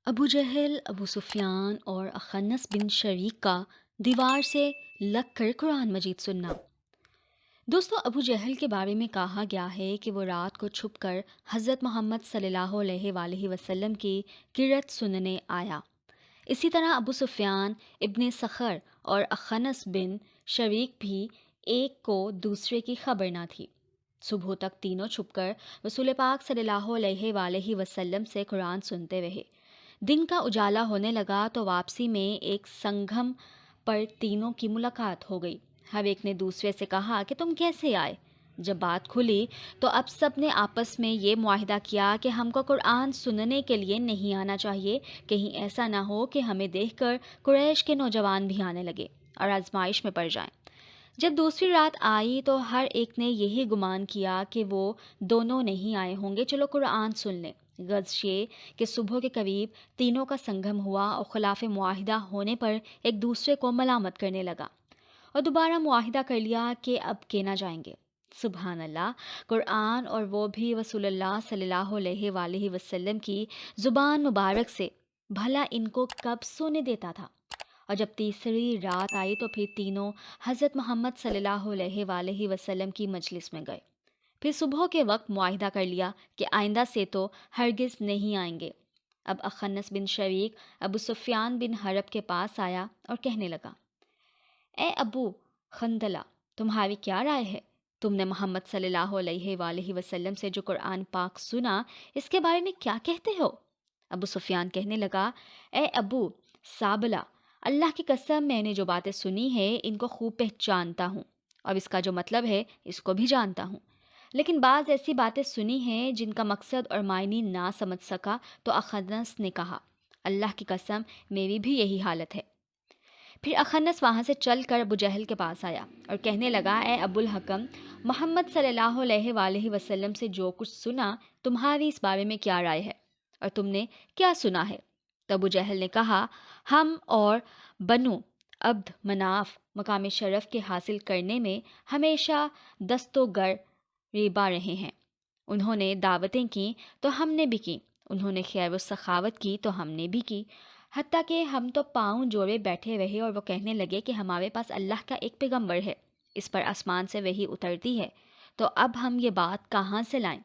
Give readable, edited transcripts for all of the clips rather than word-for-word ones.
ابو جہل، ابو سفیان اور اخنس بن شریک کا دیوار سے لگ کر قرآن مجید سننا۔ دوستو، ابو جہل کے بارے میں کہا گیا ہے کہ وہ رات کو چھپ کر حضرت محمد صلی اللہ علیہ وآلہ وسلم کی قرأت سننے آیا۔ اسی طرح ابو سفیان ابن صخر اور اخنس بن شریک بھی ایک کو دوسرے کی خبر نہ تھی۔ صبح تک تینوں چھپ کر رسول پاک صلی اللہ علیہ وآلہ وسلم سے قرآن سنتے رہے۔ دن کا اجالا ہونے لگا تو واپسی میں ایک سنگم پر تینوں کی ملاقات ہو گئی۔ ہر ایک نے دوسرے سے کہا کہ تم کیسے آئے؟ جب بات کھلی تو اب سب نے آپس میں یہ معاہدہ کیا کہ ہم کو قرآن سننے کے لیے نہیں آنا چاہیے، کہیں ایسا نہ ہو کہ ہمیں دیکھ کر قریش کے نوجوان بھی آنے لگے اور آزمائش میں پڑ جائیں۔ جب دوسری رات آئی تو ہر ایک نے یہی گمان کیا کہ وہ دونوں نہیں آئے ہوں گے، چلو قرآن سن لیں۔ غرض یہ کہ صبح کے قریب تینوں کا سنگم ہوا اور خلاف معاہدہ ہونے پر ایک دوسرے کو ملامت کرنے لگا اور دوبارہ معاہدہ کر لیا کہ اب کہنا جائیں گے۔ سبحان اللہ! قرآن اور وہ بھی رسول اللہ صلی اللہ علیہ وآلہ وسلم کی زبان مبارک سے، بھلا ان کو کب سونے دیتا تھا؟ اور جب تیسری رات آئی تو پھر تینوں حضرت محمد صلی اللہ علیہ وآلہ وسلم کی مجلس میں گئے۔ پھر صبح کے وقت معاہدہ کر لیا کہ آئندہ سے تو ہرگز نہیں آئیں گے۔ اب اخنس بن شریک ابو سفیان بن حرب کے پاس آیا اور کہنے لگا، اے ابو خندلہ، تمہاری کیا رائے ہے؟ تم نے محمد صلی اللہ علیہ وآلہ وسلم سے جو قرآن پاک سنا، اس کے بارے میں کیا کہتے ہو؟ ابو سفیان کہنے لگا، اے ابو سابلہ، اللہ کی قسم میں نے جو باتیں سنی ہیں ان کو خوب پہچانتا ہوں اور اس کا جو مطلب ہے اس کو بھی جانتا ہوں، لیکن بعض ایسی باتیں سنی ہیں جن کا مقصد اور معنی نہ سمجھ سکا۔ تو اخنس نے کہا، اللہ کی قسم میری بھی یہی حالت ہے۔ پھر اخنس وہاں سے چل کر ابو جہل کے پاس آیا اور کہنے لگا، اے ابو الحکم، محمد صلی اللہ علیہ وآلہ وسلم سے جو کچھ سنا، تمہاری اس بارے میں کیا رائے ہے اور تم نے کیا سنا ہے؟ تو ابو جہل نے کہا، ہم اور بنو عبد مناف مقام شرف کے حاصل کرنے میں ہمیشہ دست و گریباں رہے ہیں۔ انہوں نے دعوتیں کیں تو ہم نے بھی کی، انہوں نے خیر و سخاوت کی تو ہم نے بھی کی، حتیٰ کہ ہم تو پاؤں جوڑے بیٹھے رہے اور وہ کہنے لگے کہ ہمارے پاس اللہ کا ایک پیغمبر ہے، اس پر آسمان سے وحی اترتی ہے، تو اب ہم یہ بات کہاں سے لائیں؟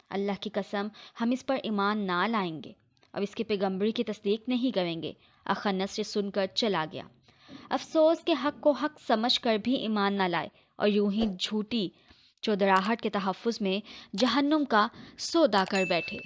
اللہ کی قسم ہم اس پر ایمان نہ لائیں گے اور اس کے پیغمبری کی تصدیق نہیں کریں گے۔ اخنس سے سن کر چلا گیا۔ افسوس کہ حق کو حق سمجھ کر بھی ایمان نہ لائے اور یوں ہی جھوٹی چودراہٹ کے تحفظ میں جہنم کا سودا کر بیٹھے۔